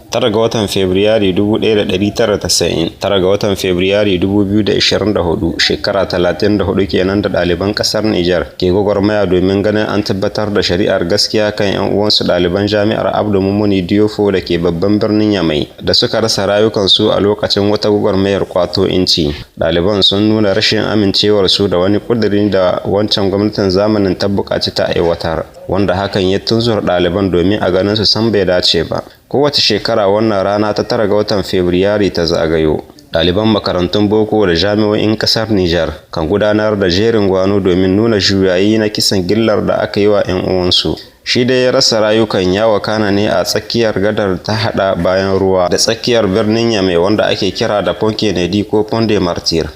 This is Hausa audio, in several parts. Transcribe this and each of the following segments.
Tara ga watan Fabrairu 1990, tara ga watan Fabrairu 2024, shekara 34 kenan da ɗaliban ƙasar Nijar ke gwagwarmaya domin ganin an tabbatar da shari'ar gaskiya kan 'yan uwansu ɗaliban jami'ar Abdou Mumuni Diofo da ke babban birnin Yamai da suka rasa rayukansu a lokacin wata gwagwarmayar kwato inci. Ɗaliban sun nuna rashin amincewarsu da wani ƙuduri da wancan gwamnatin zamanin ta buƙaci ta aiwatar, wanda hakan ya tunzura ɗaliban domin a ganin su san bai dace ba. Kowace shekara wannan rana ta 9 ga watan Fabrairu ta zagayo. Ɗaliban makarantun boko da jami'o'in ƙasar Nijar kan gudanar da jerin gwano domin nuna juyayi na kisan gillar da aka yi wa 'yan uwansu. Shi dai ya rasa rayukan ya wakana ne a tsakiyar gadar ta hada bayan ruwa da tsakiyar birnin Yamai wanda ake kira da Pont Kennedy ko Pont des Martyrs.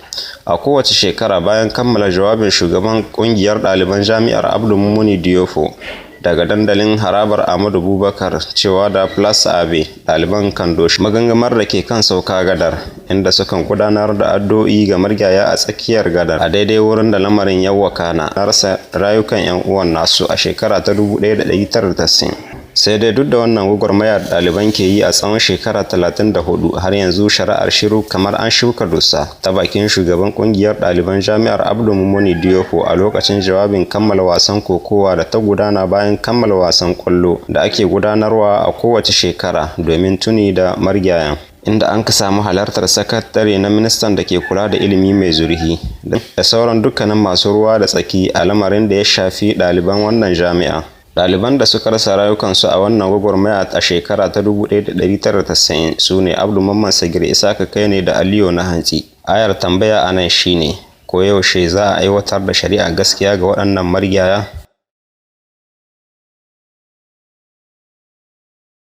A kowace shekara bayan kammala jawabin shugaban ƙungiyar ɗaliban jami'ar Abdou Mumuni Diofo daga dandalin harabar Ahmadu Bubakar cewa da Place Abe, ɗaliban kan doshi magangamar da ke kan sauka gadar, inda sukan gudanar da addu'o'i ga marigaya a tsakiyar gadar a daidai wurin da lamarin ya wakana na rasa rayukan 'yan uwan nasu a shekara ta 1990. Sai dai duk da wannan gwagwarmaya ɗaliban ke yi a tsawon shekara 34 har yanzu shari'ar shiru kamar an shuka dusa, ta bakin shugaban kungiyar ɗaliban jami'ar Abdou Mumuni Diofo a lokacin jawabin kammala wasan kokowa da ta gudana bayan kammala wasan kwallo da ake gudanarwa a kowace shekara domin tuni da marigayan, inda an ka samu halartar sakatare na ministan da ke kula da ilimi mai zurfi da sauran dukkanin masu ruwa da tsaki a lamarin da ya shafi ɗaliban wannan jami'a. Ɗaliban da suka rasa rayukansu a wannan gwagwarmaya a shekara ta 1990 su ne Abdou Mamman Sagir Isaka Kaine da Aliyu na Hantsi. Ayar tambaya a nan shine, ko yaushe za a aiwatar da shari'a gaskiya ga waɗannan marigaya?